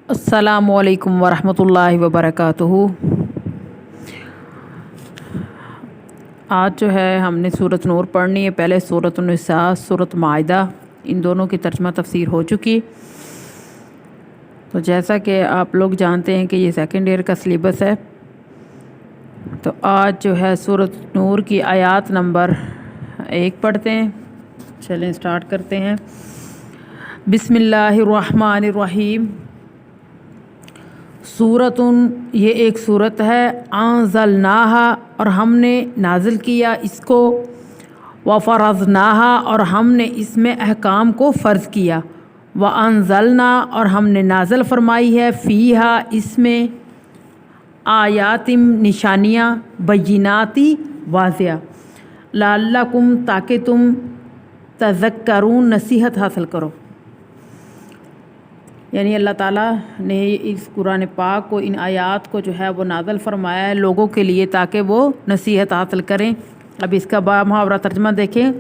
السلام علیکم ورحمۃ اللہ وبرکاتہ۔ آج جو ہے ہم نے سورۃ نور پڑھنی ہے۔ پہلے سورۃ النساء، سورۃ مائدہ، ان دونوں کی ترجمہ تفسیر ہو چکی۔ تو جیسا کہ آپ لوگ جانتے ہیں کہ یہ سیکنڈ ایئر کا سلیبس ہے، تو آج جو ہے سورۃ نور کی آیات نمبر 1 پڑھتے ہیں۔ چلیں سٹارٹ کرتے ہیں۔ بسم اللہ الرحمن الرحیم۔ سورتن، یہ ایک صورت ہے، انزلناہا، اور ہم نے نازل کیا اس کو، وفرضناہا، اور ہم نے اس میں احکام کو فرض کیا، وانزلنا، اور ہم نے نازل فرمائی ہے، فیہا، اس میں، آیاتم، نشانیاں، بیناتی، واضح، لعلکم، تاکہ تم تذکرون، نصیحت حاصل کرو۔ یعنی اللہ تعالیٰ نے اس قرآن پاک کو، ان آیات کو جو ہے وہ نازل فرمایا ہے لوگوں کے لیے تاکہ وہ نصیحت حاصل کریں۔ اب اس کا با محاورہ ترجمہ دیکھیں۔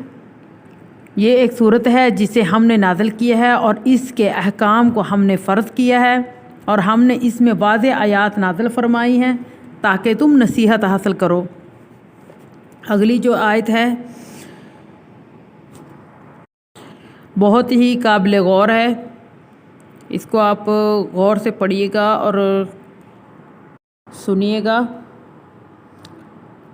یہ ایک صورت ہے جسے ہم نے نازل کیا ہے اور اس کے احکام کو ہم نے فرض کیا ہے، اور ہم نے اس میں واضح آیات نازل فرمائی ہیں تاکہ تم نصیحت حاصل کرو۔ اگلی جو آیت ہے بہت ہی قابل غور ہے، اس کو آپ غور سے پڑھیے گا اور سنیے گا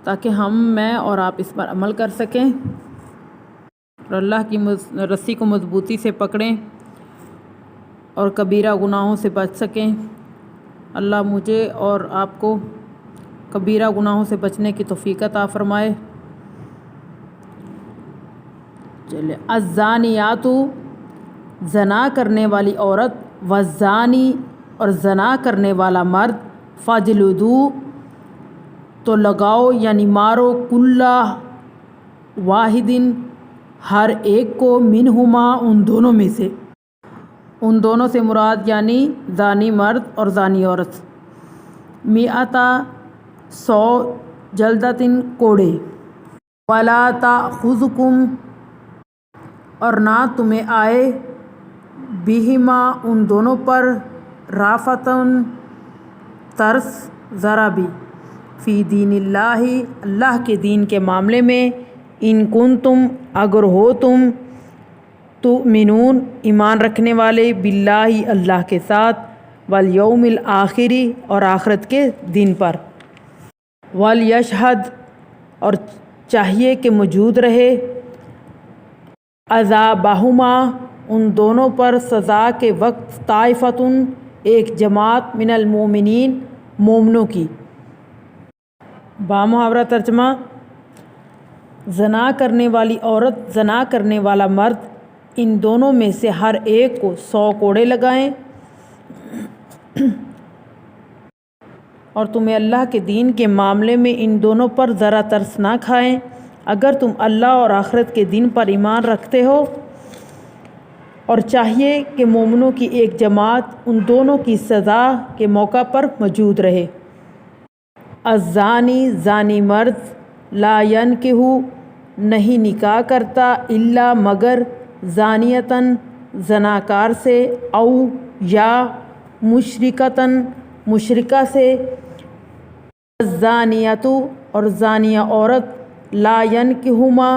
تاکہ میں اور آپ اس پر عمل کر سکیں اور اللہ کی رسی کو مضبوطی سے پکڑیں اور کبیرہ گناہوں سے بچ سکیں۔ اللہ مجھے اور آپ کو کبیرہ گناہوں سے بچنے کی توفیق عطا فرمائے۔ چلے، الزانیات، زنا کرنے والی عورت، والزانی، اور زنا کرنے والا مرد، فاجلدو، تو لگاؤ یعنی مارو، کل واحدن، ہر ایک کو، منہما، ان دونوں میں سے، ان دونوں سے مراد یعنی زانی مرد اور زانی عورت، مئتا، 100، جلدتن، کوڑے، ولا تأخذکم، اور نہ تمہیں آئے، بہما، ان دونوں پر، رافتن، ترس، ذرا بھی، فی دین اللہ، اللہ کے دین کے معاملے میں، ان کنتم، اگر ہو تم، تؤمنون، ایمان رکھنے والے، باللہ، اللہ کے ساتھ، والیوم الآخر، اور آخرت کے دن پر، ولیشہد، اور چاہیے کہ موجود رہے، عذابہما، ان دونوں پر سزا کے وقت، طائفتن، ایک جماعت، من المؤمنین، مومنوں کی۔ با محاورہ ترجمہ، زنا کرنے والی عورت، زنا کرنے والا مرد، ان دونوں میں سے ہر ایک کو 100 کوڑے لگائیں، اور تمہیں اللہ کے دین کے معاملے میں ان دونوں پر ذرا ترس نہ کھائیں، اگر تم اللہ اور آخرت کے دن پر ایمان رکھتے ہو، اور چاہیے کہ مومنوں کی ایک جماعت ان دونوں کی سزا کے موقع پر موجود رہے۔ الزانی، زانی مرد، لا ینکح، نہیں نکاح کرتا، الا، مگر، زانیتن، زناکار سے، او، یا، مشرکتن، مشرکہ سے، الزانیۃ، اور زانیہ عورت، لا ینکحہما،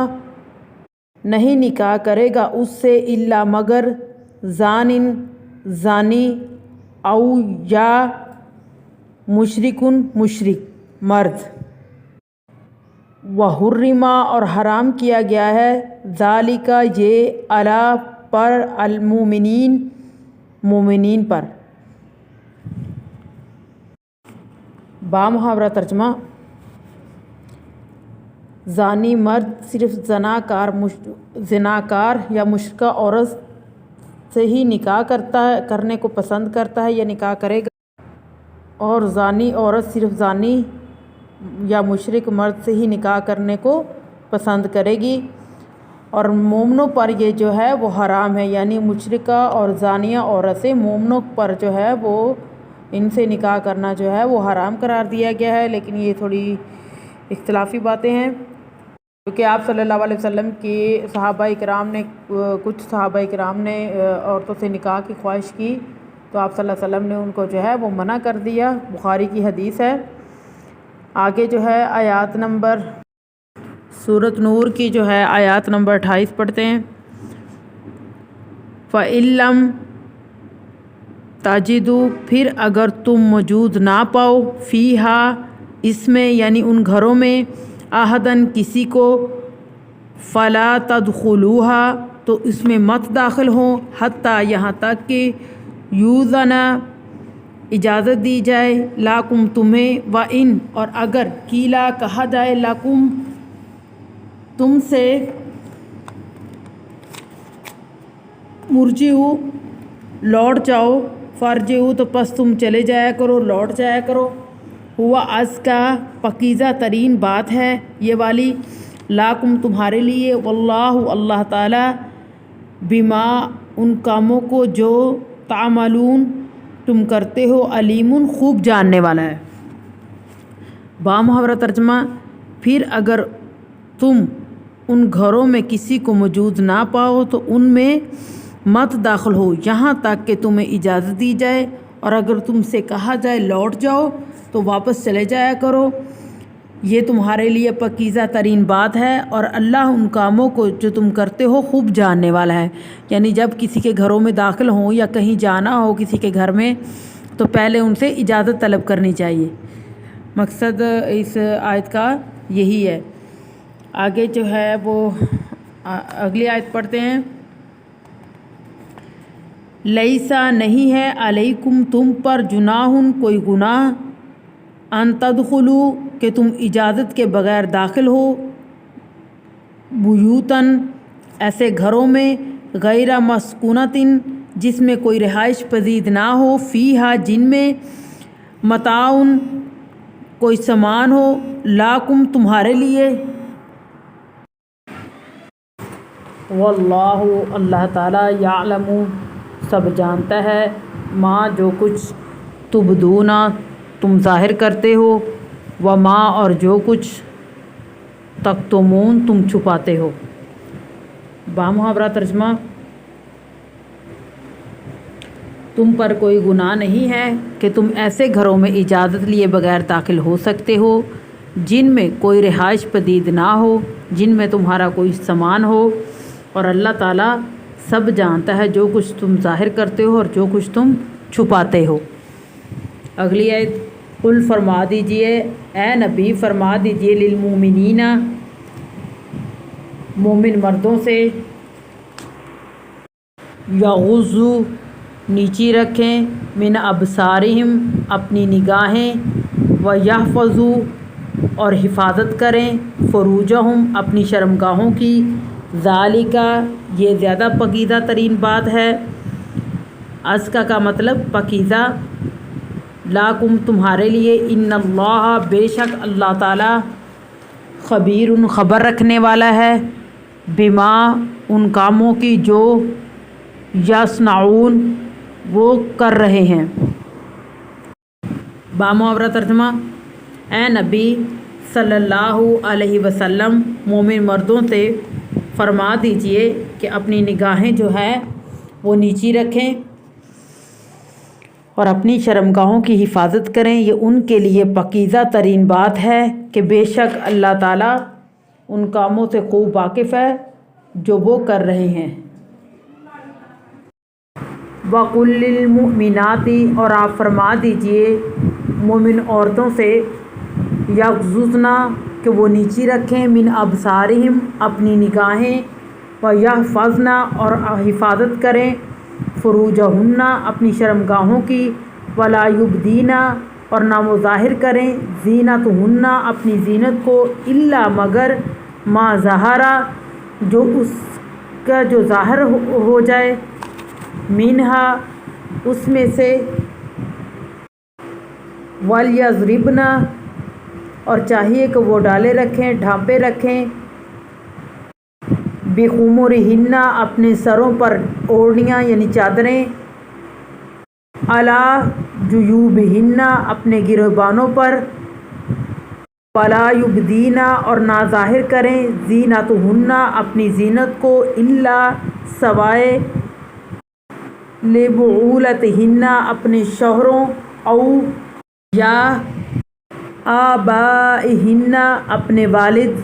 نہیں نکاح کرے گا اس سے، الا، مگر، زانن، زانی، او، یا، مشرکن، مشرک مرد، وحرم، اور حرام کیا گیا ہے، ذالک، یہ، علی، پر، المؤمنین، مومنین پر۔ با محاورہ ترجمہ، زانی مرد صرف زناکار یا مشرکہ عورت سے ہی نکاح کرنے کو پسند کرتا ہے یا نکاح کرے گا، اور زانی عورت صرف زانی یا مشرک مرد سے ہی نکاح کرنے کو پسند کرے گی، اور مومنوں پر یہ جو ہے وہ حرام ہے، یعنی مشرکہ اور زانیہ عورت سے مومنوں پر جو ہے وہ ان سے نکاح کرنا جو ہے وہ حرام قرار دیا گیا ہے۔ لیکن یہ تھوڑی اختلافی باتیں ہیں، کیونکہ آپ صلی اللہ علیہ وسلم کی کچھ صحابہ کرام نے عورتوں سے نکاح کی خواہش کی تو آپ صلی اللہ علیہ وسلم نے ان کو جو ہے وہ منع کر دیا، بخاری کی حدیث ہے۔ آگے جو ہے آیات نمبر سورۃ نور کی جو ہے آیات نمبر 28 پڑھتے ہیں۔ فَإِن لَّمْ تَجِدُوا، پھر اگر تم موجود نہ پاؤ، فیہا، اس میں یعنی ان گھروں میں، احدن، کسی کو، فلا تدخلوها، تو اس میں مت داخل ہوں، حتیٰ، یہاں تک کہ یوذن، اجازت دی جائے، لاکم، تمہیں، وَإِن، اور اگر، قیلا، کہا جائے، لاکم، تم سے، مرجعو، لوٹ جاؤ، فرجعو، تو پس تم چلے جایا کرو، لوٹ جایا کرو، ہوا ازکا، پاکیزہ ترین بات ہے یہ والی، لاکم، تمہارے لیے، واللہ، اللہ تعالیٰ، بما، ان کاموں کو جو تعملون، تم کرتے ہو، علیم، خوب جاننے والا ہے۔ بامحاورہ ترجمہ: پھر اگر تم ان گھروں میں کسی کو موجود نہ پاؤ تو ان میں مت داخل ہو یہاں تک کہ تمہیں اجازت دی جائے، اور اگر تم سے کہا جائے لوٹ جاؤ تو واپس چلے جایا کرو، یہ تمہارے لیے پاکیزہ ترین بات ہے، اور اللہ ان کاموں کو جو تم کرتے ہو خوب جاننے والا ہے۔ یعنی جب کسی کے گھروں میں داخل ہوں یا کہیں جانا ہو کسی کے گھر میں تو پہلے ان سے اجازت طلب کرنی چاہیے۔ مقصد اس آیت کا یہی ہے۔ آگے جو ہے وہ اگلی آیت پڑھتے ہیں۔ لیسا، نہیں ہے، علیکم، تم پر، جناح، کوئی گناہ، ان تدخلوا، کہ تم اجازت کے بغیر داخل ہو، بیوتن، ایسے گھروں میں، غیر مسکونۃ، جس میں کوئی رہائش پذیر نہ ہو، فیہا، جن میں، متاع، کوئی سامان ہو، لاکم، تمہارے لیے، واللہ، اللہ تعالیٰ، یعلم، سب جانتا ہے، ما، جو کچھ، تبدون، تم ظاہر کرتے ہو، وما، اور جو کچھ، تکتمون، تم چھپاتے ہو۔ بامحاورہ ترجمہ: تم پر کوئی گناہ نہیں ہے کہ تم ایسے گھروں میں اجازت لیے بغیر داخل ہو سکتے ہو جن میں کوئی رہائش پذیر نہ ہو، جن میں تمہارا کوئی سامان ہو، اور اللہ تعالیٰ سب جانتا ہے جو کچھ تم ظاہر کرتے ہو اور جو کچھ تم چھپاتے ہو۔ اگلی آیت: قل، فرما دیجئے، اے نبی فرما دیجئے، للمؤمنین، مومن مردوں سے، یغضوا، نیچی رکھیں، من ابصارہم، اپنی نگاہیں، ویحفظوا، اور حفاظت کریں، فروجہم، اپنی شرمگاہوں کی، ذالک، یہ زیادہ پاکیزہ ترین بات ہے، ازکا کا مطلب پاکیزہ، لاکم، تمہارے لیے، ان اللہ، بے شک اللہ تعالیٰ، خبیر، خبر رکھنے والا ہے، بما، ان کاموں کی جو، یصنعون، وہ کر رہے ہیں۔ بامحاورہ ترجمہ: اے نبی صلی اللہ علیہ وسلم، مومن مردوں سے فرما دیجئے کہ اپنی نگاہیں جو ہے وہ نیچی رکھیں اور اپنی شرمگاہوں کی حفاظت کریں، یہ ان کے لیے پاکیزہ ترین بات ہے کہ بے شک اللہ تعالیٰ ان کاموں سے خوب واقف ہے جو وہ کر رہے ہیں۔ وَقُل لِّلْمُؤْمِنَاتِ، اور آپ فرما دیجئے مومن عورتوں سے، یغضضن، کہ وہ نیچی رکھیں، من ابصارہم، اپنی نگاہیں، ویحفظن، اور حفاظت کریں، فروجہن، اپنی شرمگاہوں کی، ولا یبدین، اور نہ وہ ظاہر کریں، زینتہن، اپنی زینت کو، الا، مگر، ما ظہر، جو اس کا جو ظاہر ہو جائے، منہا، اس میں سے، ولیضربن، اور چاہیے کہ وہ ڈالے رکھیں، ڈھانپے رکھیں، بخمورہن، اپنے سروں پر اوڑھنیاں یعنی چادریں، علی جیوبہن، اپنے گریبانوں پر، ولا یبدین، اور نہ ظاہر کریں، زینتہن، اپنی زینت کو، الا، سوائے، لبعولتہن اپنے شوہروں، او یا آبائہن اپنے والد،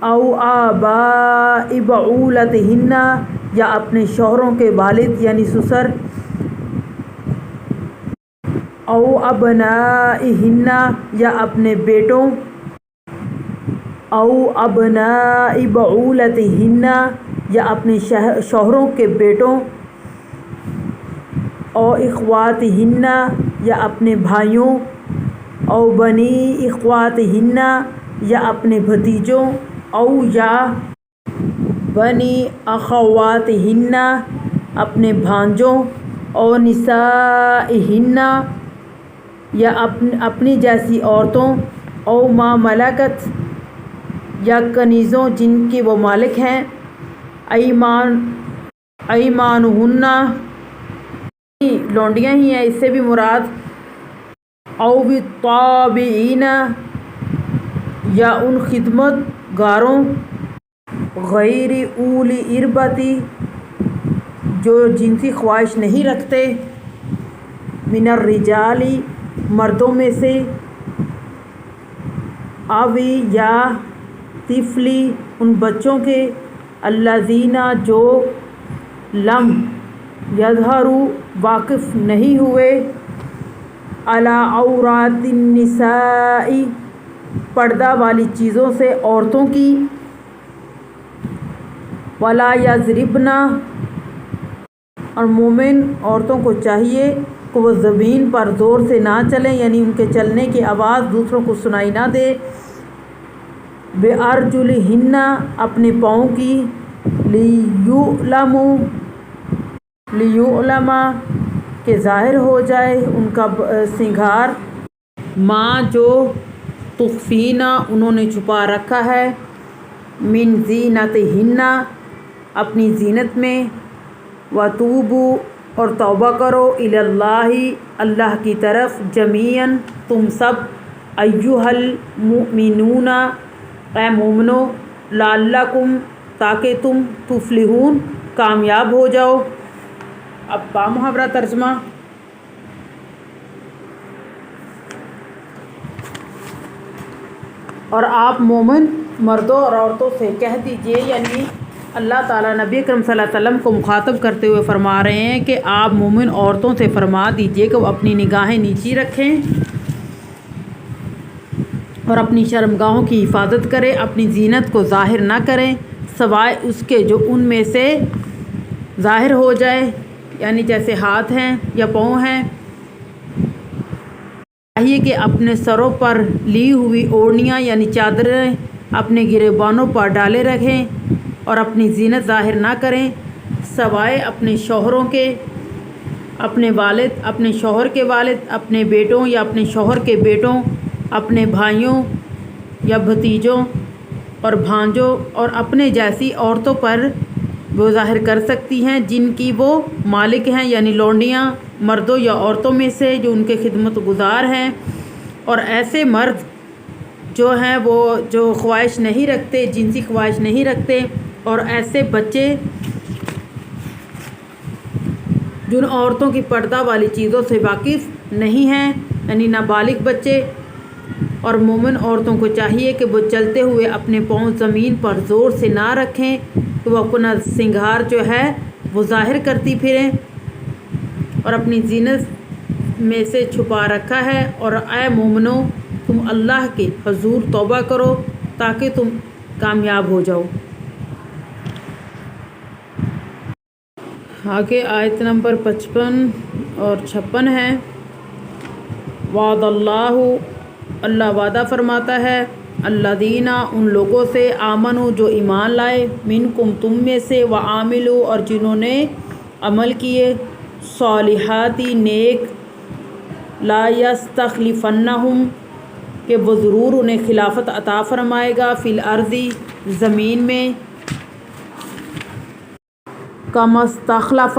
او آباء بعولتہن یا اپنے شوہروں کے والد یعنی سسر، او ابنائہن یا اپنے بیٹوں، او ابناء بعولتہن یا اپنے شوہروں کے بیٹوں، او اخواتہن یا اپنے بھائیوں، او بنی اخواتہن یا اپنے بھتیجوں، او یا بنی اخواتہن اپنے بھانجوں، او نسائہن یا اپنی جیسی عورتوں، او ما ملکت یا کنیزوں جن کے وہ مالک ہیں، ایمانہن لونڈیاں ہی ہیں، اس سے بھی مراد، او بالطابعین یا ان خدمت گاروں، غیر اولی اربتی جو جنسی خواہش نہیں رکھتے، من الرجال مردوں میں سے، اوی یا طفلی ان بچوں کے، الذین جو لم یظہروا واقف نہیں ہوئے، علی عورات النساء پردہ والی چیزوں سے عورتوں کی، ولا یضربن اور مومن عورتوں کو چاہیے کہ وہ زمین پر زور سے نہ چلیں، یعنی ان کے چلنے کی آواز دوسروں کو سنائی نہ دے، بِأَرْجُلِهِنَّ اپنے پاؤں کی، لِيُعْلَمَ کہ ظاہر ہو جائے ان کا سنگھار، ماں جو تخفین انہوں نے چھپا رکھا ہے، من زینتہن اپنی زینت میں، وَتُوبُوا اور توبہ کرو، الی اللہ اللہ کی طرف، جمیعاً تم سب، ایھا المؤمنون اے مومنو، لعلکم تاکہ تم، تفلحون کامیاب ہو جاؤ۔ اب با محاورہ ترجمہ۔ اور آپ مومن مردوں اور عورتوں سے کہہ دیجئے، یعنی اللہ تعالیٰ نبی اکرم صلی اللہ علیہ وسلم کو مخاطب کرتے ہوئے فرما رہے ہیں کہ آپ مومن عورتوں سے فرما دیجئے کہ وہ اپنی نگاہیں نیچی رکھیں اور اپنی شرمگاہوں کی حفاظت کریں، اپنی زینت کو ظاہر نہ کریں سوائے اس کے جو ان میں سے ظاہر ہو جائے، یعنی جیسے ہاتھ ہیں یا پاؤں ہیں۔ چاہیے کہ اپنے سروں پر لی ہوئی اوڑھنیاں یعنی چادریں اپنے گریبانوں پر ڈالے رکھیں اور اپنی زینت ظاہر نہ کریں سوائے اپنے شوہروں کے، اپنے والد، اپنے شوہر کے والد، اپنے بیٹوں یا اپنے شوہر کے بیٹوں، اپنے بھائیوں یا بھتیجوں اور بھانجوں، اور اپنے جیسی عورتوں پر وہ ظاہر کر سکتی ہیں جن کی وہ مالک ہیں، یعنی لونڈیاں مردوں یا عورتوں میں سے جو ان کے خدمت گزار ہیں، اور ایسے مرد جو ہیں وہ جو خواہش نہیں رکھتے، جنسی خواہش نہیں رکھتے، اور ایسے بچے جن عورتوں کی پردہ والی چیزوں سے واقف نہیں ہیں، یعنی نابالغ بچے۔ اور مومن عورتوں کو چاہیے کہ وہ چلتے ہوئے اپنے پاؤں زمین پر زور سے نہ رکھیں، کہ وہ اپنا سنگھار جو ہے وہ ظاہر کرتی پھریں اور اپنی زینت میں سے چھپا رکھا ہے۔ اور اے مومنو، تم اللہ کے حضور توبہ کرو تاکہ تم کامیاب ہو جاؤ۔ آگے آیت نمبر 55 اور 56 ہے۔ وعد اللہ، اللہ وعدہ فرماتا ہے، الذین ان لوگوں سے، آمنوا جو ایمان لائے، منکم تم میں سے، وعاملوا اور جنہوں نے عمل کیے، صالحاتی نیک، لا یستخلفنہم کہ وہ ضرور انہیں خلافت عطا فرمائے گا، فی الارض زمین میں، کما استخلف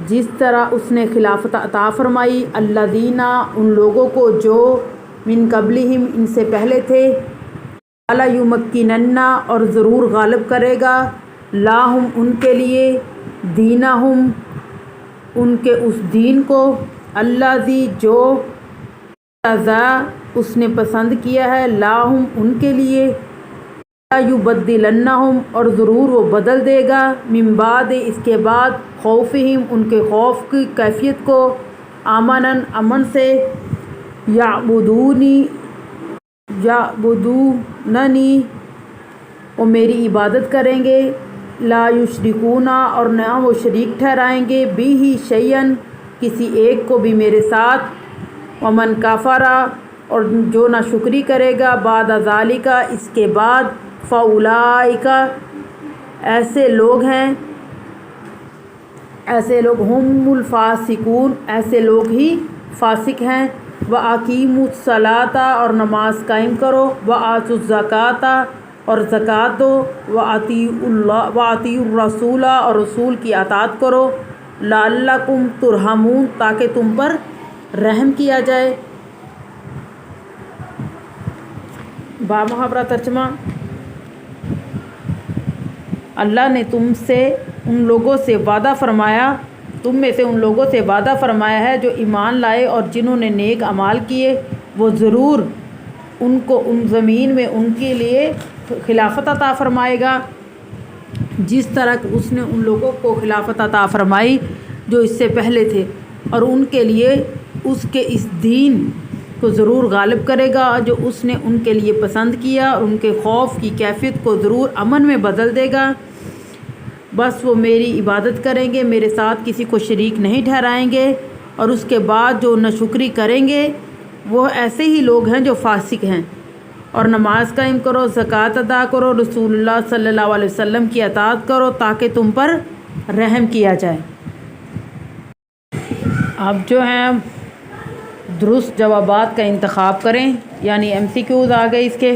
جس طرح اس نے خلافت عطا فرمائی، الذین ان لوگوں کو جو من قبلہم ان سے پہلے تھے، لَیُمَکِّنَنَّ اور ضرور غالب کرے گا، لاہم ان کے لیے، دینہم ان کے اس دین کو، الذی جو رضا اس نے پسند کیا ہے، لاہم ان کے لیے، یبدلنہم اور ضرور وہ بدل دے گا، من بعد اس کے بعد، خوفہم ان کے خوف کی کیفیت کو، امناً امن سے، یعبدونی وہ میری عبادت کریں گے، لا یشرکون اور نہ وہ شریک ٹھہرائیں گے، بھی شیئن کسی ایک کو بھی میرے ساتھ، ومن کفر اور جو نہ شکری کرے گا، بعد ذالک اس کے بعد، فاولئک ایسے لوگ ہم الفاسقون ایسے لوگ ہی فاسق ہیں، وَأَقِیمُوا الصَّلَاةَ اور نماز قائم کرو، وَآتُوا الزَّکَاةَ اور زکوٰۃ دو، وَأَطِیعُوا الرَّسُولَ اور رسول کی اطاعت کرو، لَعَلَّکُمْ تُرْحَمُونَ تاکہ تم پر رحم کیا جائے۔ بامحاورہ ترجمہ: اللہ نے تم میں سے ان لوگوں سے وعدہ فرمایا ہے جو ایمان لائے اور جنہوں نے نیک اعمال کیے، وہ ضرور ان کو ان زمین میں ان کے لیے خلافت عطا فرمائے گا، جس طرح اس نے ان لوگوں کو خلافت عطا فرمائی جو اس سے پہلے تھے، اور ان کے لیے اس کے اس دین کو ضرور غالب کرے گا جو اس نے ان کے لیے پسند کیا، اور ان کے خوف کی کیفیت کو ضرور امن میں بدل دے گا۔ بس وہ میری عبادت کریں گے، میرے ساتھ کسی کو شریک نہیں ٹھہرائیں گے، اور اس کے بعد جو ناشکری کریں گے وہ ایسے ہی لوگ ہیں جو فاسق ہیں۔ اور نماز قائم کرو، زکوٰۃ ادا کرو، رسول اللہ صلی اللہ علیہ وسلم کی اطاعت کرو تاکہ تم پر رحم کیا جائے۔ اب جو ہیں درست جوابات کا انتخاب کریں، یعنی MCQs آ گئے اس کے۔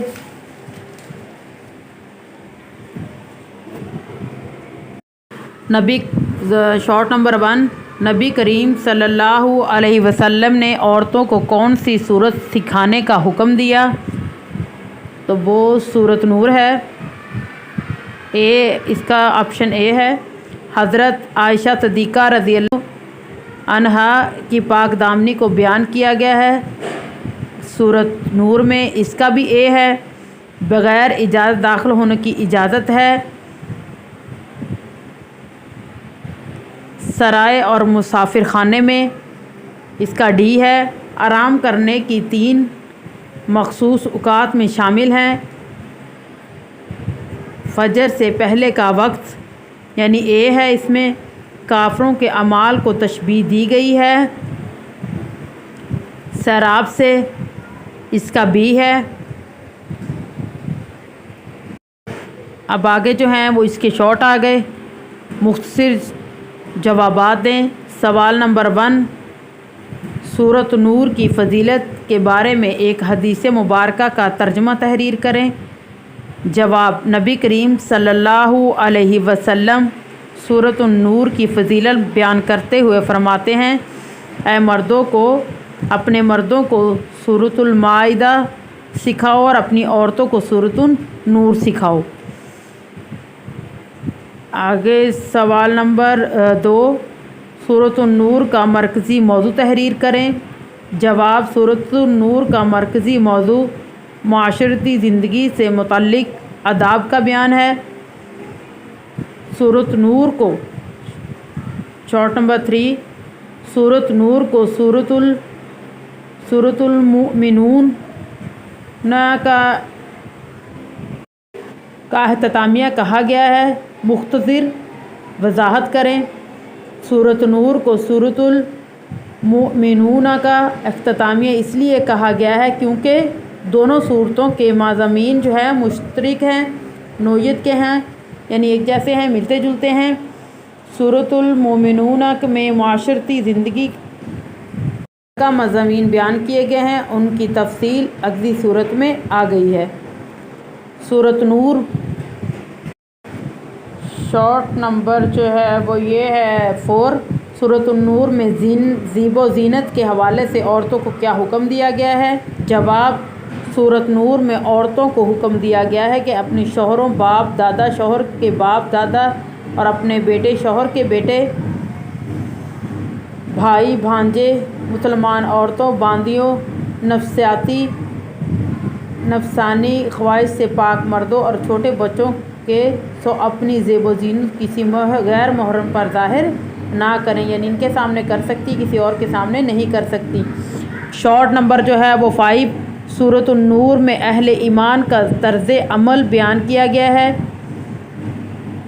شارٹ نمبر 1، نبی کریم صلی اللہ علیہ وسلم نے عورتوں کو کون سی صورت سکھانے کا حکم دیا؟ تو وہ سورۃ نور ہے۔ اس کا آپشن اے ہے۔ حضرت عائشہ صدیقہ رضی اللہ عنہا کی پاک دامنی کو بیان کیا گیا ہے سورۃ نور میں، اس کا بھی اے ہے۔ بغیر اجازت داخل ہونے کی اجازت ہے۔ سرائے اور مسافر خانے میں، اس کا ڈی ہے۔ آرام کرنے کی 3 مخصوص اوقات میں شامل ہیں۔ فجر سے پہلے کا وقت، یعنی اے ہے اس میں۔ کافروں کے اعمال کو تشبیہ دی گئی ہے۔ سیراب سے، اس کا بی ہے۔ اب آگے جو ہیں وہ اس کے شارٹ آ گئے، مختصر جوابات دیں۔ سوال نمبر 1، سورۃ نور کی فضیلت کے بارے میں ایک حدیث مبارکہ کا ترجمہ تحریر کریں۔ جواب: نبی کریم صلی اللہ علیہ وسلم سورۃ النور کی فضیلت بیان کرتے ہوئے فرماتے ہیں، اے مردوں کو اپنے مردوں کو سورۃ المائدہ سکھاؤ اور اپنی عورتوں کو سورۃ النور سکھاؤ۔ آگے سوال نمبر 2، سورۃ النور کا مرکزی موضوع تحریر کریں۔ جواب: سورۃ النور کا مرکزی موضوع معاشرتی زندگی سے متعلق آداب کا بیان ہے۔ سورۃ نور کو، شارٹ نمبر 3، سورۃ نور کو سورۃ المؤمنون کا اختتامیہ کہا گیا ہے۔ مختصر وضاحت کریں۔ سورۃ نور کو سورۃ المؤمنون کا اختتامیہ اس لیے کہا گیا ہے کیونکہ دونوں صورتوں کے مضامین جو ہے مشترک ہیں، نوعیت کے ہیں، یعنی ایک جیسے ہیں، ملتے جلتے ہیں۔ سورۃ المؤمنون میں معاشرتی زندگی کا مضامین بیان کیے گئے ہیں، ان کی تفصیل اگلی صورت میں آ گئی ہے۔ سورۃ نور شارٹ نمبر جو ہے وہ یہ ہے 4۔ سورۃ النور میں زیب و زینت کے حوالے سے عورتوں کو کیا حکم دیا گیا ہے؟ جواب: سورۃ نور میں عورتوں کو حکم دیا گیا ہے کہ اپنے شوہروں، باپ دادا، شوہر کے باپ دادا اور اپنے بیٹے، شوہر کے بیٹے، بھائی، بھانجے، مسلمان عورتوں، باندیوں، نفسانی خواہش سے پاک مردوں اور چھوٹے بچوں کے سو اپنی زیب و زینت کسی غیر محرم پر ظاہر نہ کریں، یعنی ان کے سامنے کر سکتی، کسی اور کے سامنے نہیں کر سکتی۔ شارٹ نمبر جو ہے وہ 5 سورۃ النور میں اہل ایمان کا طرز عمل بیان کیا گیا ہے۔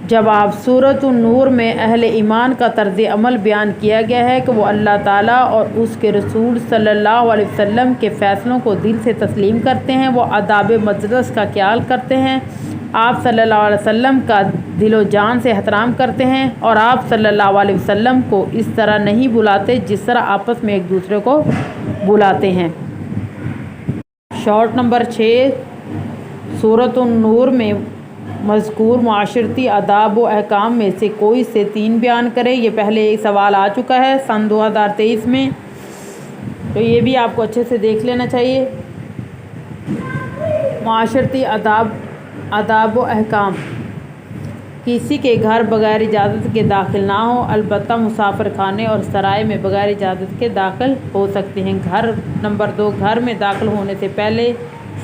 جواب: سورۃ النور میں اہل ایمان کا طرز عمل بیان کیا گیا ہے کہ وہ اللہ تعالیٰ اور اس کے رسول صلی اللہ علیہ وسلم کے فیصلوں کو دل سے تسلیم کرتے ہیں، وہ آداب مجلس کا خیال کرتے ہیں، آپ صلی اللہ علیہ وسلم کا دل و جان سے احترام کرتے ہیں، اور آپ صلی اللہ علیہ وسلم کو اس طرح نہیں بلاتے جس طرح آپس میں ایک دوسرے کو بلاتے ہیں۔ شارٹ نمبر 6 سورۃ النور میں مذکور معاشرتی آداب و احکام میں سے کوئی سے 3 بیان کریں۔ یہ پہلے ایک سوال آ چکا ہے سن 2023 میں، تو یہ بھی آپ کو اچھے سے دیکھ لینا چاہیے۔ معاشرتی آداب و احکام: کسی کے گھر بغیر اجازت کے داخل نہ ہو، البتہ مسافر خانے اور سرائے میں بغیر اجازت کے داخل ہو سکتے ہیں۔ نمبر 2 گھر میں داخل ہونے سے پہلے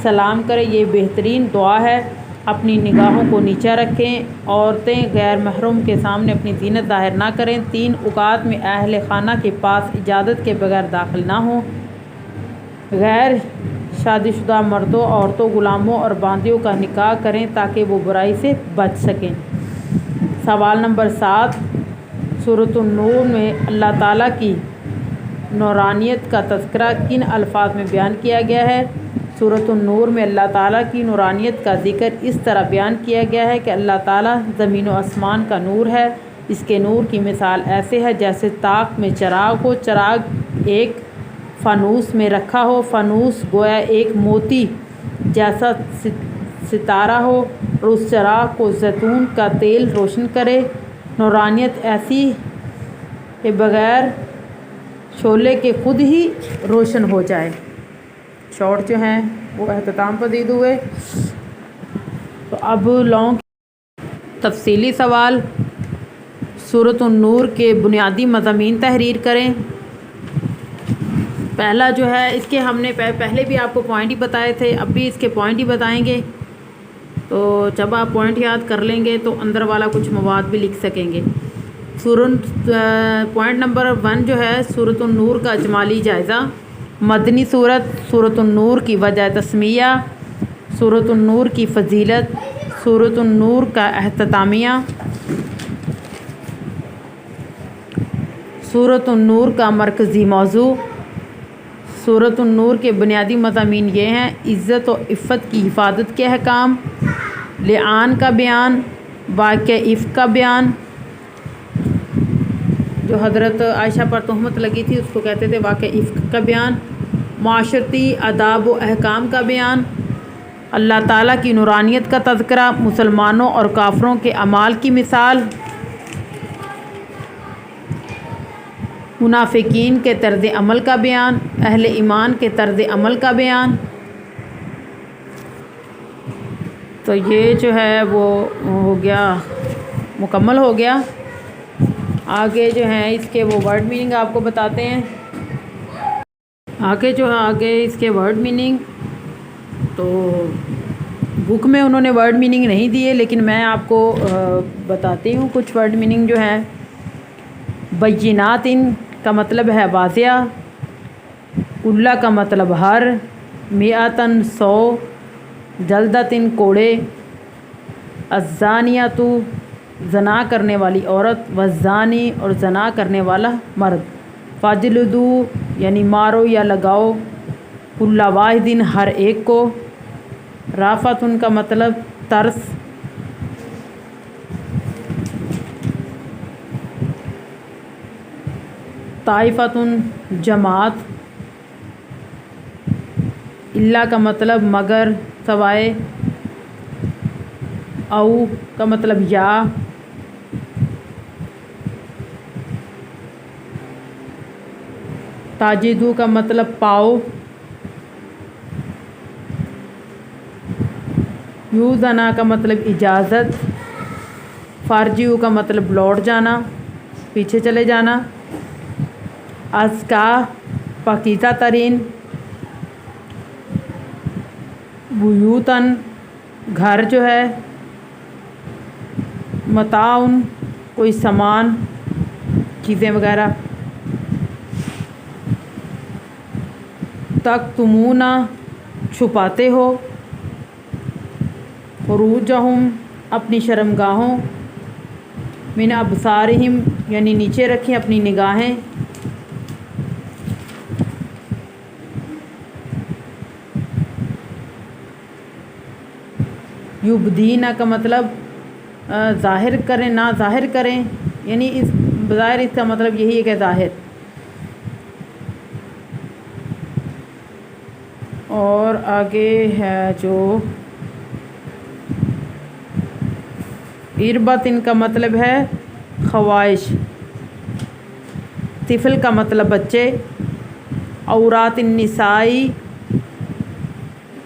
سلام کریں، یہ بہترین دعا ہے۔ اپنی نگاہوں کو نیچے رکھیں، عورتیں غیر محرم کے سامنے اپنی زینت ظاہر نہ کریں۔ 3 اوقات میں اہل خانہ کے پاس اجازت کے بغیر داخل نہ ہوں۔ غیر شادی شدہ مردوں، عورتوں، غلاموں اور باندیوں کا نکاح کریں تاکہ وہ برائی سے بچ سکیں۔ سوال نمبر 7 سورۃ النور میں اللہ تعالیٰ کی نورانیت کا تذکرہ کن الفاظ میں بیان کیا گیا ہے؟ سورۃ النور میں اللہ تعالیٰ کی نورانیت کا ذکر اس طرح بیان کیا گیا ہے کہ اللہ تعالیٰ زمین و آسمان کا نور ہے۔ اس کے نور کی مثال ایسے ہے جیسے طاق میں چراغ ہو، چراغ ایک فانوس میں رکھا ہو، فانوس گویا ایک موتی جیسا ستارہ ہو اور اس چراغ کو زیتون کا تیل روشن کرے۔ نورانیت ایسی کہ بغیر شعلے کے خود ہی روشن ہو جائے۔ شارٹ جو ہیں وہ اختتام پذیر ہوئے۔ تو اب لانگ تفصیلی سوال: سورۃ النور کے بنیادی مضامین تحریر کریں۔ پہلا جو ہے اس کے ہم نے پہلے بھی آپ کو پوائنٹ ہی بتائے تھے، اب بھی اس کے پوائنٹ ہی بتائیں گے، تو جب آپ پوائنٹ یاد کر لیں گے تو اندر والا کچھ مواد بھی لکھ سکیں گے۔ پوائنٹ نمبر 1 جو ہے سورۃ النور کا اجمالی جائزہ۔ مدنی سورۃ النور کی وجہ تسمیہ، سورۃ النور کی فضیلت، سورۃ النور کا اختتامیہ، سورۃ النور کا مرکزی موضوع۔ سورۃ النور کے بنیادی مضامین یہ ہیں: عزت و عفت کی حفاظت کے احکام، لعان کا بیان، واقعہ عفق کا بیان، جو حضرت عائشہ پر تہمت لگی تھی اس کو کہتے تھے واقعہ عفق کا بیان، معاشرتی آداب و احکام کا بیان، اللہ تعالیٰ کی نورانیت کا تذکرہ، مسلمانوں اور کافروں کے اعمال کی مثال، منافقین کے طرز عمل کا بیان، اہل ایمان کے طرز عمل کا بیان۔ تو یہ جو ہے وہ ہو گیا، مکمل ہو گیا۔ آگے جو ہیں اس کے وہ ورڈ میننگ آپ کو بتاتے ہیں۔ آگے اس کے ورڈ میننگ تو بک میں انہوں نے ورڈ میننگ نہیں دیے، لیکن میں آپ کو بتاتی ہوں کچھ ورڈ میننگ جو ہیں۔ بینات کا مطلب ہے واضح، کلّا کا مطلب ہر، مئتن 100، جلدتن کوڑے، الزانیۃ زنا کرنے والی عورت، والزانی اور زنا کرنے والا مرد، فاجلدو یعنی مارو یا لگاؤ، کل واحد ہر ایک کو، رافتن کا مطلب ترس، طائفتن جماعت، الا کا مطلب مگر، سوائے، او کا مطلب یا، تاجدو کا مطلب پاؤ، یوزنا کا مطلب اجازت، فارجیو کا مطلب لوٹ جانا، پیچھے چلے جانا۔ ازکا پاکیزہ ترین، بیوتن گھر جو ہے، متاعن کوئی سامان، چیزیں وغیرہ، تکتمون چھپاتے ہو، فروجہم اپنی شرمگاہوں، من ابصارہم یعنی نیچے رکھیں اپنی نگاہیں، یبدینا کا مطلب ظاہر کریں، نہ ظاہر کریں، یعنی اس بظاہر اس کا مطلب یہی ہے کہ ظاہر۔ اور آگے ہے جو اربت، ان کا مطلب ہے خواہش، طفل کا مطلب بچے، عورات النسائی،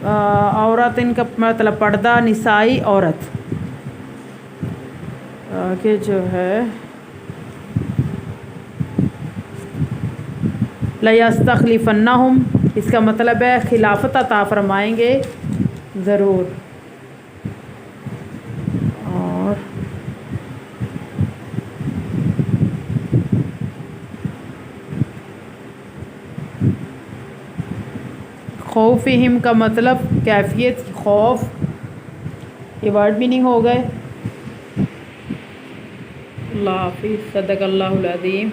عورت ان کا مطلب پردہ، نسائی عورت۔ آگے جو ہے لَيَسْتَخْلِفَنَّهُمْ، اس کا مطلب ہے خلافت عطا فرمائیں گے ضرور۔ اور خوفہم کا مطلب کیفیت، خوف، یہ ورڈ میننگ ہو گئے۔ اللہ حافظ، صدق اللہ العظیم۔